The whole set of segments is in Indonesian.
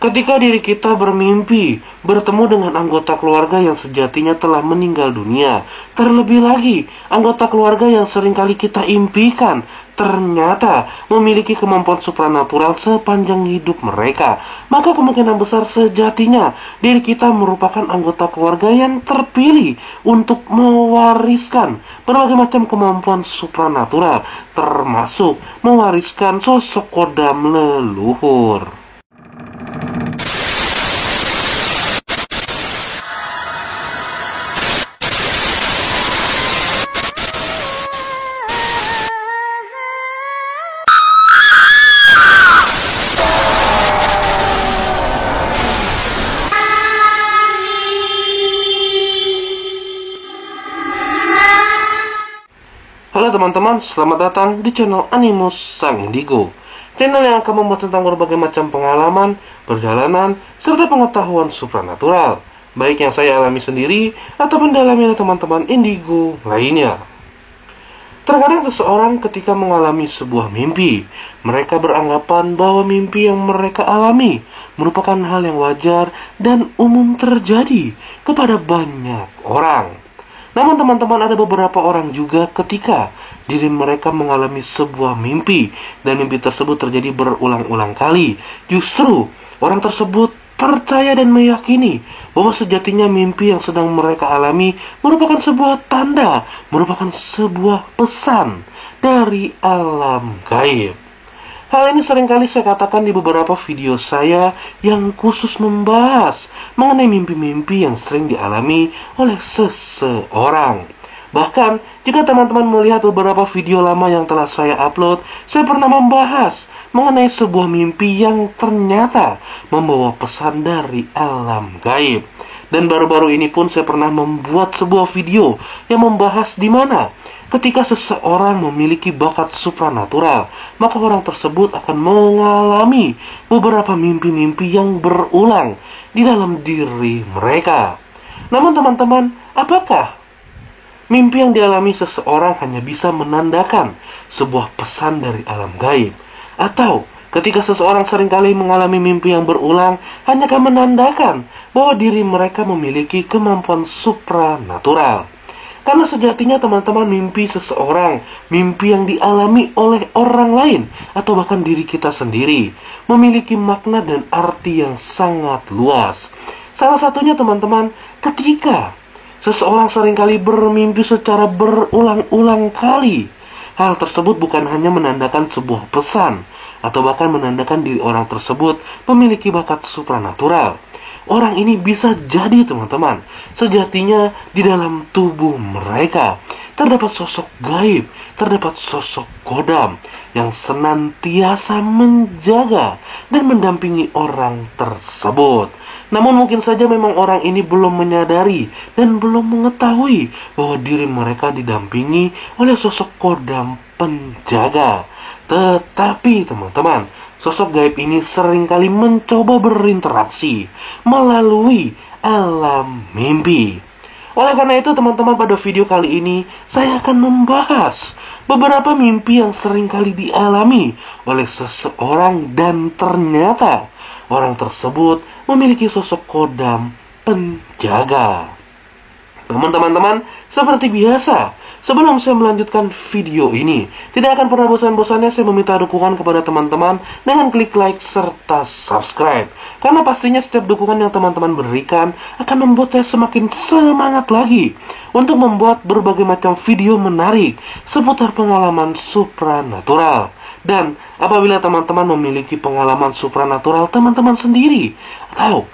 Ketika diri kita bermimpi bertemu dengan anggota keluarga yang sejatinya telah meninggal dunia, terlebih lagi anggota keluarga yang seringkali kita impikan ternyata memiliki kemampuan supranatural sepanjang hidup mereka, maka kemungkinan besar sejatinya diri kita merupakan anggota keluarga yang terpilih untuk mewariskan berbagai macam kemampuan supranatural, termasuk mewariskan sosok kodam leluhur. Halo teman-teman, selamat datang di channel Animus Sang Indigo, channel yang akan membahas tentang berbagai macam pengalaman, perjalanan, serta pengetahuan supranatural, baik yang saya alami sendiri ataupun dialami oleh teman-teman Indigo lainnya. Terkadang seseorang ketika mengalami sebuah mimpi, mereka beranggapan bahwa mimpi yang mereka alami merupakan hal yang wajar dan umum terjadi kepada banyak orang. Namun teman-teman, ada beberapa orang juga ketika diri mereka mengalami sebuah mimpi dan mimpi tersebut terjadi berulang-ulang kali, justru orang tersebut percaya dan meyakini bahwa sejatinya mimpi yang sedang mereka alami merupakan sebuah tanda, merupakan sebuah pesan dari alam gaib. Hal ini seringkali saya katakan di beberapa video saya yang khusus membahas mengenai mimpi-mimpi yang sering dialami oleh seseorang. Bahkan, jika teman-teman melihat beberapa video lama yang telah saya upload, saya pernah membahas mengenai sebuah mimpi yang ternyata membawa pesan dari alam gaib. Dan baru-baru ini pun saya pernah membuat sebuah video yang membahas di mana ketika seseorang memiliki bakat supranatural, maka orang tersebut akan mengalami beberapa mimpi-mimpi yang berulang di dalam diri mereka. Namun teman-teman, apakah mimpi yang dialami seseorang hanya bisa menandakan sebuah pesan dari alam gaib? Atau ketika seseorang seringkali mengalami mimpi yang berulang hanya akan menandakan bahwa diri mereka memiliki kemampuan supranatural? Karena sejatinya teman-teman, mimpi seseorang, mimpi yang dialami oleh orang lain atau bahkan diri kita sendiri, memiliki makna dan arti yang sangat luas. Salah satunya teman-teman, ketika seseorang seringkali bermimpi secara berulang-ulang kali, hal tersebut bukan hanya menandakan sebuah pesan atau bahkan menandakan diri orang tersebut memiliki bakat supranatural. Orang ini bisa jadi teman-teman, sejatinya di dalam tubuh mereka terdapat sosok gaib, terdapat sosok kodam yang senantiasa menjaga dan mendampingi orang tersebut. Namun mungkin saja memang orang ini belum menyadari dan belum mengetahui bahwa diri mereka didampingi oleh sosok kodam penjaga. Tetapi teman-teman, sosok gaib ini seringkali mencoba berinteraksi melalui alam mimpi. Oleh karena itu teman-teman, pada video kali ini saya akan membahas beberapa mimpi yang seringkali dialami oleh seseorang dan ternyata orang tersebut memiliki sosok kodam penjaga. Namun teman-teman, seperti biasa, sebelum saya melanjutkan video ini, tidak akan pernah bosan-bosannya saya meminta dukungan kepada teman-teman dengan klik like serta subscribe. Karena pastinya setiap dukungan yang teman-teman berikan akan membuat saya semakin semangat lagi untuk membuat berbagai macam video menarik seputar pengalaman supranatural. Dan apabila teman-teman memiliki pengalaman supranatural teman-teman sendiri, atau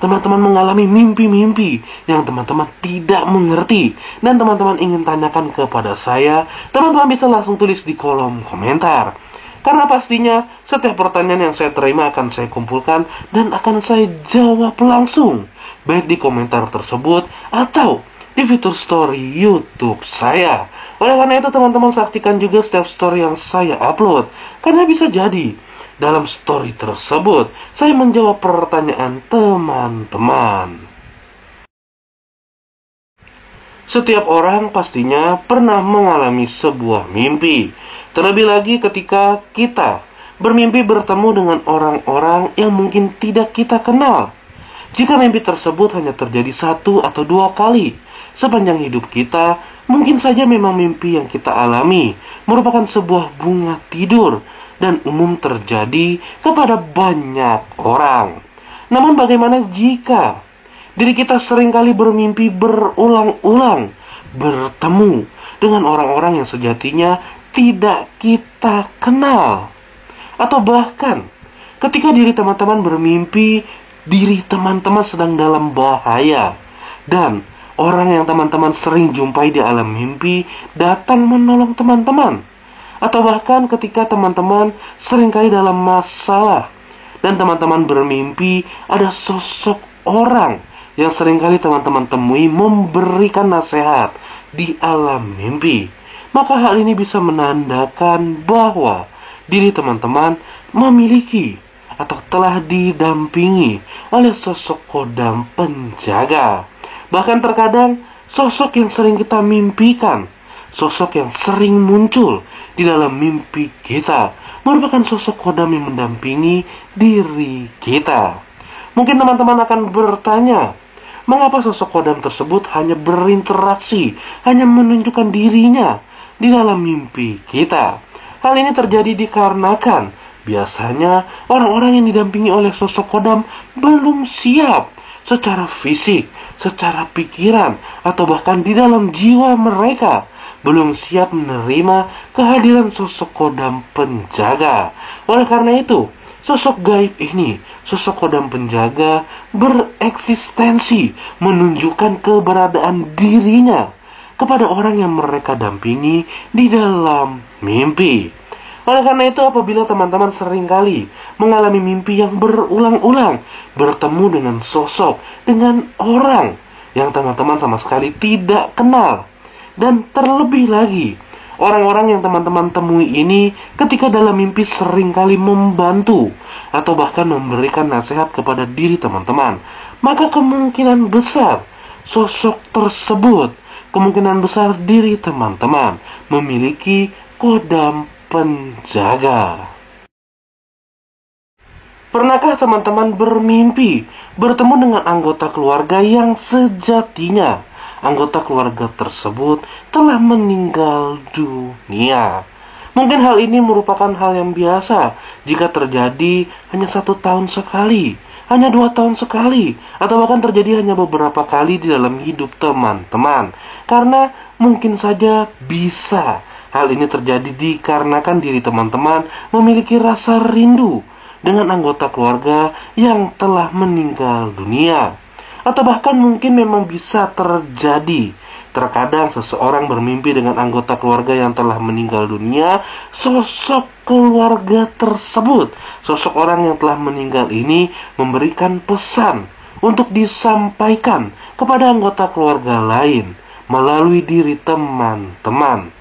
teman-teman mengalami mimpi-mimpi yang teman-teman tidak mengerti dan teman-teman ingin tanyakan kepada saya, teman-teman bisa langsung tulis di kolom komentar. Karena pastinya setiap pertanyaan yang saya terima akan saya kumpulkan dan akan saya jawab langsung, baik di komentar tersebut atau di fitur story YouTube saya. Oleh karena itu teman-teman saksikan juga setiap story yang saya upload, karena bisa jadi dalam story tersebut saya menjawab pertanyaan teman-teman. Setiap orang pastinya pernah mengalami sebuah mimpi. Terlebih lagi ketika kita bermimpi bertemu dengan orang-orang yang mungkin tidak kita kenal. Jika mimpi tersebut hanya terjadi 1 atau 2 kali sepanjang hidup kita, mungkin saja memang mimpi yang kita alami merupakan sebuah bunga tidur dan umum terjadi kepada banyak orang. Namun bagaimana jika diri kita seringkali bermimpi berulang-ulang bertemu dengan orang-orang yang sejatinya tidak kita kenal? Atau bahkan ketika diri teman-teman bermimpi, diri teman-teman sedang dalam bahaya dan orang yang teman-teman sering jumpai di alam mimpi datang menolong teman-teman. Atau bahkan ketika teman-teman seringkali dalam masalah dan teman-teman bermimpi ada sosok orang yang seringkali teman-teman temui memberikan nasihat di alam mimpi. Maka hal ini bisa menandakan bahwa diri teman-teman memiliki atau telah didampingi oleh sosok kodam penjaga. Bahkan terkadang sosok yang sering kita mimpikan, sosok yang sering muncul di dalam mimpi kita merupakan sosok kodam yang mendampingi diri kita. Mungkin teman-teman akan bertanya, mengapa sosok kodam tersebut hanya berinteraksi, hanya menunjukkan dirinya di dalam mimpi kita? Hal ini terjadi dikarenakan biasanya orang-orang yang didampingi oleh sosok kodam belum siap secara fisik, secara pikiran, atau bahkan di dalam jiwa mereka belum siap menerima kehadiran sosok kodam penjaga. Oleh karena itu, sosok gaib ini, sosok kodam penjaga bereksistensi menunjukkan keberadaan dirinya kepada orang yang mereka dampingi di dalam mimpi. Oleh karena itu, apabila teman-teman seringkali mengalami mimpi yang berulang-ulang bertemu dengan sosok, dengan orang yang teman-teman sama sekali tidak kenal, dan terlebih lagi orang-orang yang teman-teman temui ini ketika dalam mimpi seringkali membantu atau bahkan memberikan nasihat kepada diri teman-teman, maka kemungkinan besar sosok tersebut, kemungkinan besar diri teman-teman memiliki kodam penjaga. Pernahkah teman-teman bermimpi bertemu dengan anggota keluarga yang sejatinya anggota keluarga tersebut telah meninggal dunia? Mungkin hal ini merupakan hal yang biasa jika terjadi hanya 1 tahun sekali, hanya 2 tahun sekali, atau bahkan terjadi hanya beberapa kali di dalam hidup teman-teman. Karena mungkin saja bisa hal ini terjadi dikarenakan diri teman-teman memiliki rasa rindu dengan anggota keluarga yang telah meninggal dunia. Atau bahkan mungkin memang bisa terjadi terkadang seseorang bermimpi dengan anggota keluarga yang telah meninggal dunia. Sosok keluarga tersebut, sosok orang yang telah meninggal ini memberikan pesan untuk disampaikan kepada anggota keluarga lain melalui diri teman-teman.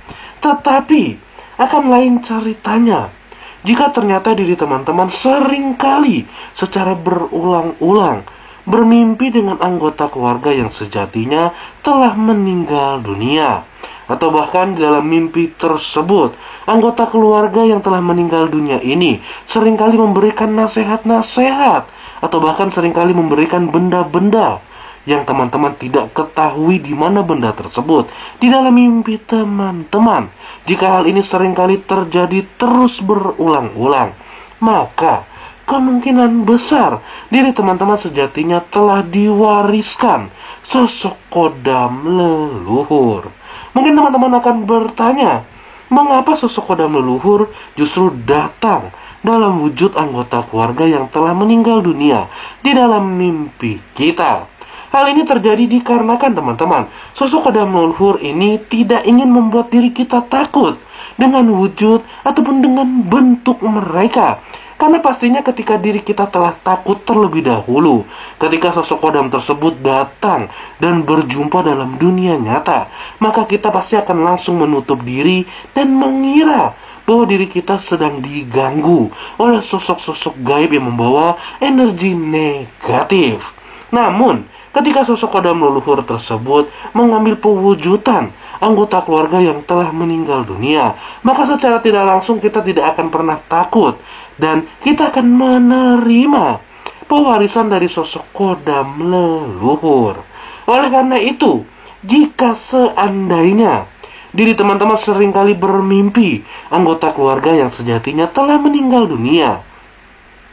Tetapi akan lain ceritanya jika ternyata diri teman-teman seringkali secara berulang-ulang bermimpi dengan anggota keluarga yang sejatinya telah meninggal dunia. Atau bahkan di dalam mimpi tersebut, anggota keluarga yang telah meninggal dunia ini seringkali memberikan nasihat-nasihat, atau bahkan seringkali memberikan benda-benda yang teman-teman tidak ketahui di mana benda tersebut di dalam mimpi teman-teman. Jika hal ini seringkali terjadi terus berulang-ulang, maka kemungkinan besar diri teman-teman sejatinya telah diwariskan sosok kodam leluhur. Mungkin teman-teman akan bertanya, mengapa sosok kodam leluhur justru datang dalam wujud anggota keluarga yang telah meninggal dunia di dalam mimpi kita? Hal ini terjadi dikarenakan teman-teman, sosok kodam leluhur ini tidak ingin membuat diri kita takut dengan wujud ataupun dengan bentuk mereka. Karena pastinya ketika diri kita telah takut terlebih dahulu, ketika sosok kodam tersebut datang dan berjumpa dalam dunia nyata, maka kita pasti akan langsung menutup diri dan mengira bahwa diri kita sedang diganggu oleh sosok-sosok gaib yang membawa energi negatif. Namun, ketika sosok kodam leluhur tersebut mengambil pewujudan anggota keluarga yang telah meninggal dunia, maka secara tidak langsung kita tidak akan pernah takut dan kita akan menerima pewarisan dari sosok kodam leluhur. Oleh karena itu, jika seandainya diri teman-teman seringkali bermimpi anggota keluarga yang sejatinya telah meninggal dunia,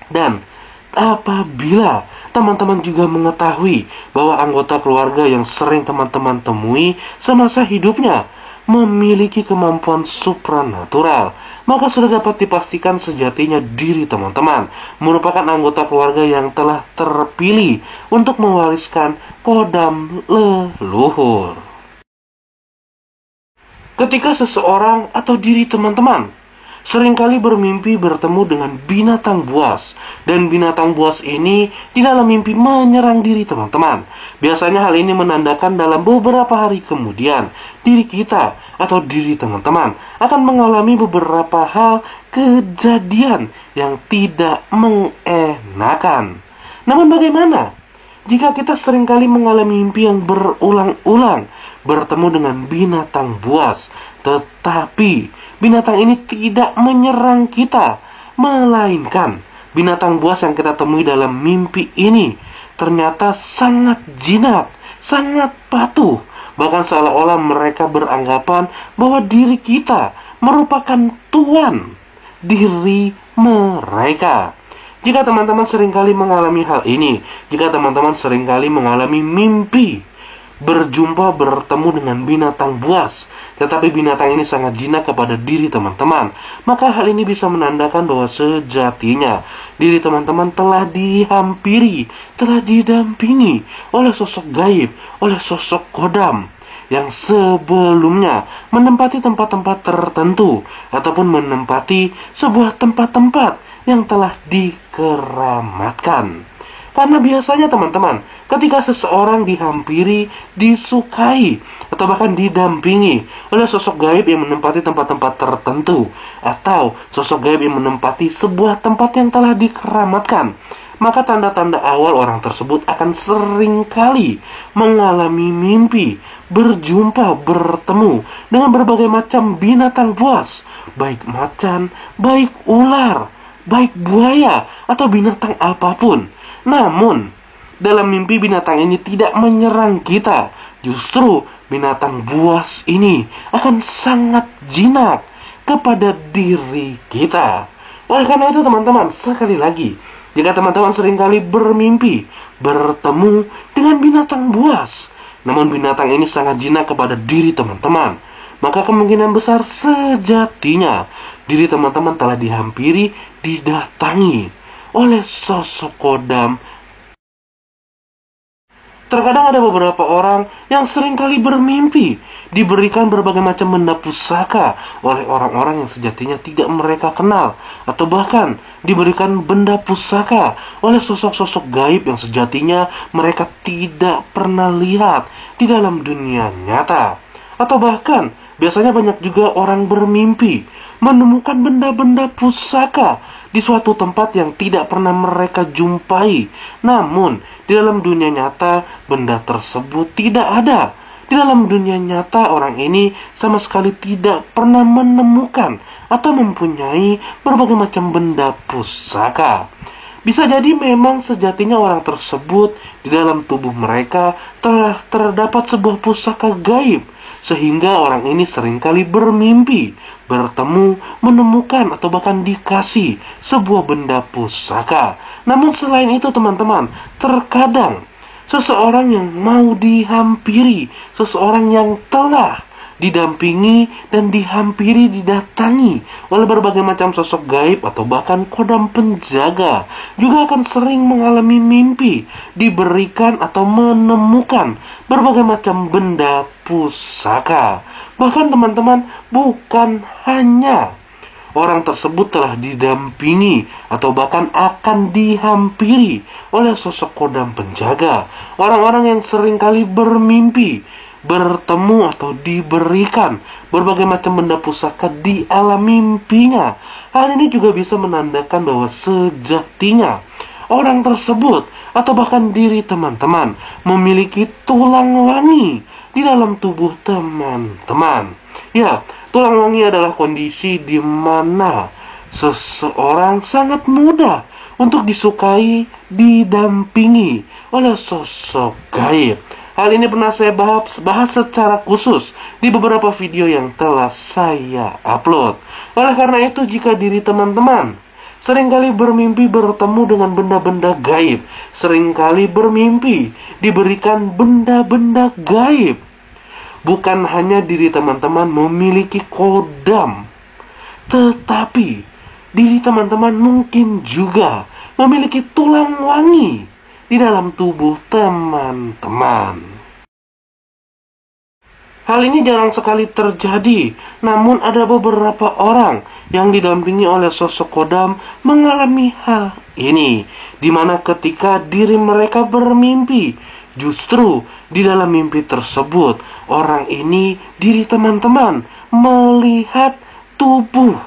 dan apabila teman-teman juga mengetahui bahwa anggota keluarga yang sering teman-teman temui semasa hidupnya memiliki kemampuan supranatural, maka sudah dapat dipastikan sejatinya diri teman-teman merupakan anggota keluarga yang telah terpilih untuk mewariskan kodam leluhur. Ketika seseorang atau diri teman-teman seringkali bermimpi bertemu dengan binatang buas, dan binatang buas ini di dalam mimpi menyerang diri teman-teman. Biasanya hal ini menandakan dalam beberapa hari kemudian diri kita atau diri teman-teman akan mengalami beberapa hal kejadian yang tidak mengenakan. Namun bagaimana jika kita seringkali mengalami mimpi yang berulang-ulang bertemu dengan binatang buas, tetapi binatang ini tidak menyerang kita, melainkan binatang buas yang kita temui dalam mimpi ini ternyata sangat jinak, sangat patuh, bahkan seolah-olah mereka beranggapan bahwa diri kita merupakan tuan diri mereka. Jika teman-teman seringkali mengalami hal ini, jika teman-teman seringkali mengalami mimpi berjumpa bertemu dengan binatang buas, tetapi binatang ini sangat jinak kepada diri teman-teman, maka hal ini bisa menandakan bahwa sejatinya diri teman-teman telah dihampiri, telah didampingi oleh sosok gaib, oleh sosok kodam yang sebelumnya menempati tempat-tempat tertentu ataupun menempati sebuah tempat-tempat yang telah dikeramatkan. Karena biasanya teman-teman, ketika seseorang dihampiri, disukai, atau bahkan didampingi oleh sosok gaib yang menempati tempat-tempat tertentu, atau sosok gaib yang menempati sebuah tempat yang telah dikeramatkan, maka tanda-tanda awal orang tersebut akan seringkali mengalami mimpi, berjumpa, bertemu dengan berbagai macam binatang buas, baik macan, baik ular, baik buaya, atau binatang apapun. Namun, dalam mimpi binatang ini tidak menyerang kita. Justru binatang buas ini akan sangat jinak kepada diri kita. Oleh karena itu teman-teman, sekali lagi, jika teman-teman seringkali bermimpi bertemu dengan binatang buas, namun binatang ini sangat jinak kepada diri teman-teman, maka kemungkinan besar sejatinya diri teman-teman telah dihampiri, didatangi oleh sosok kodam. Terkadang ada beberapa orang yang seringkali bermimpi diberikan berbagai macam benda pusaka oleh orang-orang yang sejatinya tidak mereka kenal, atau bahkan diberikan benda pusaka oleh sosok-sosok gaib yang sejatinya mereka tidak pernah lihat di dalam dunia nyata. Atau bahkan biasanya banyak juga orang bermimpi menemukan benda-benda pusaka di suatu tempat yang tidak pernah mereka jumpai. Namun, di dalam dunia nyata, benda tersebut tidak ada. Di dalam dunia nyata, orang ini sama sekali tidak pernah menemukan atau mempunyai berbagai macam benda pusaka. Bisa jadi memang sejatinya orang tersebut di dalam tubuh mereka telah terdapat sebuah pusaka gaib, sehingga orang ini seringkali bermimpi bertemu, menemukan, atau bahkan dikasih sebuah benda pusaka. Namun selain itu teman-teman, terkadang seseorang yang mau dihampiri, seseorang yang telah didampingi dan dihampiri, didatangi oleh berbagai macam sosok gaib atau bahkan kodam penjaga, juga akan sering mengalami mimpi diberikan atau menemukan berbagai macam benda pusaka. Bahkan teman-teman, bukan hanya orang tersebut telah didampingi atau bahkan akan dihampiri oleh sosok kodam penjaga, orang-orang yang seringkali bermimpi bertemu atau diberikan berbagai macam benda pusaka di alam mimpinya. Hal ini juga bisa menandakan bahwa sejatinya orang tersebut atau bahkan diri teman-teman memiliki tulang wangi di dalam tubuh teman-teman. Ya, tulang wangi adalah kondisi di mana seseorang sangat mudah untuk disukai, didampingi oleh sosok gaib. Hal ini pernah saya bahas secara khusus di beberapa video yang telah saya upload. Oleh karena itu, jika diri teman-teman seringkali bermimpi bertemu dengan benda-benda gaib, seringkali bermimpi diberikan benda-benda gaib, bukan hanya diri teman-teman memiliki kodam, tetapi diri teman-teman mungkin juga memiliki tulang wangi di dalam tubuh teman-teman. Hal ini jarang sekali terjadi, namun ada beberapa orang yang didampingi oleh sosok kodam mengalami hal ini, di mana ketika diri mereka bermimpi, justru di dalam mimpi tersebut, orang ini, diri teman-teman, melihat tubuh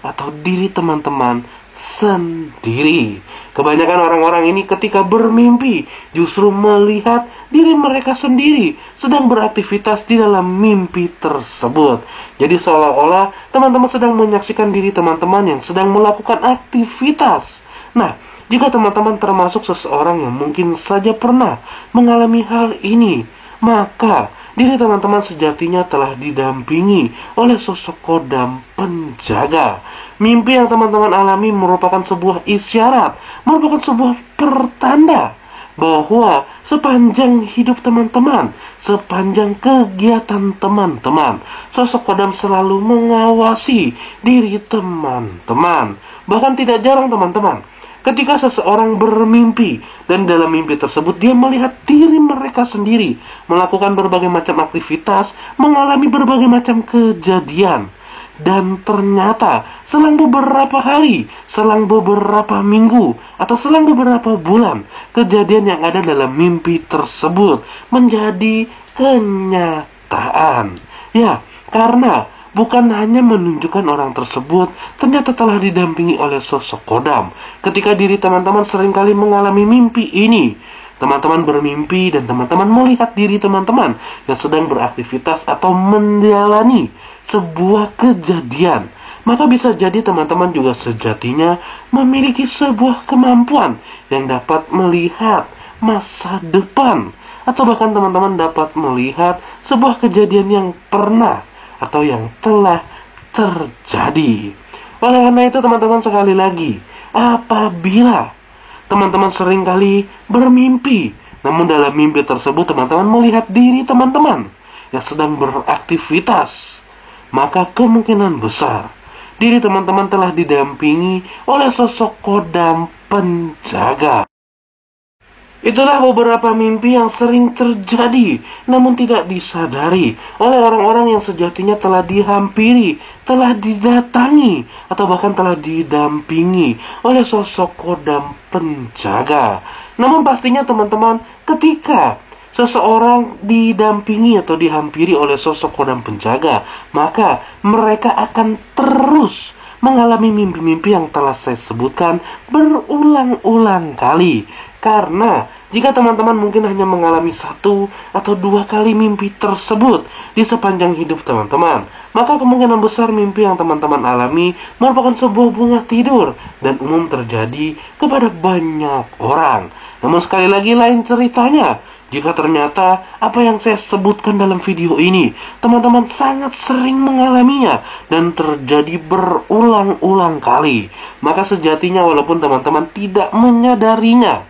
atau diri teman-teman sendiri. Kebanyakan orang-orang ini ketika bermimpi justru melihat diri mereka sendiri sedang beraktivitas di dalam mimpi tersebut. Jadi seolah-olah teman-teman sedang menyaksikan diri teman-teman yang sedang melakukan aktivitas. Nah, jika teman-teman termasuk seseorang yang mungkin saja pernah mengalami hal ini, maka diri teman-teman sejatinya telah didampingi oleh sosok kodam penjaga. Mimpi yang teman-teman alami merupakan sebuah isyarat, merupakan sebuah pertanda bahwa sepanjang hidup teman-teman, sepanjang kegiatan teman-teman, sosok kodam selalu mengawasi diri teman-teman. Bahkan tidak jarang teman-teman, ketika seseorang bermimpi dan dalam mimpi tersebut dia melihat diri mereka sendiri melakukan berbagai macam aktivitas, mengalami berbagai macam kejadian. Dan ternyata selang beberapa hari, selang beberapa minggu, atau selang beberapa bulan, kejadian yang ada dalam mimpi tersebut menjadi kenyataan. Ya, karena bukan hanya menunjukkan orang tersebut ternyata telah didampingi oleh sosok kodam. Ketika diri teman-teman seringkali mengalami mimpi ini, teman-teman bermimpi dan teman-teman melihat diri teman-teman yang sedang beraktivitas atau menjalani sebuah kejadian, maka bisa jadi teman-teman juga sejatinya memiliki sebuah kemampuan yang dapat melihat masa depan, atau bahkan teman-teman dapat melihat sebuah kejadian yang pernah atau yang telah terjadi. Oleh karena itu teman-teman, sekali lagi, apabila teman-teman seringkali bermimpi, namun dalam mimpi tersebut teman-teman melihat diri teman-teman yang sedang beraktivitas, maka kemungkinan besar diri teman-teman telah didampingi oleh sosok kodam penjaga. Itulah beberapa mimpi yang sering terjadi namun tidak disadari oleh orang-orang yang sejatinya telah dihampiri, telah didatangi, atau bahkan telah didampingi oleh sosok kodam penjaga. Namun pastinya teman-teman, ketika seseorang didampingi atau dihampiri oleh sosok kodam penjaga, maka mereka akan terus mengalami mimpi-mimpi yang telah saya sebutkan berulang-ulang kali. Karena jika teman-teman mungkin hanya mengalami 1 atau 2 kali mimpi tersebut di sepanjang hidup teman-teman, maka kemungkinan besar mimpi yang teman-teman alami merupakan sebuah bunga tidur dan umum terjadi kepada banyak orang. Namun sekali lagi lain ceritanya jika ternyata apa yang saya sebutkan dalam video ini teman-teman sangat sering mengalaminya dan terjadi berulang-ulang kali, maka sejatinya walaupun teman-teman tidak menyadarinya,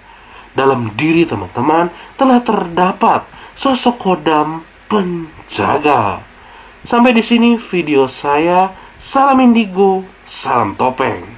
dalam diri teman-teman telah terdapat sosok kodam penjaga. Sampai di sini video saya. Salam indigo, salam topeng.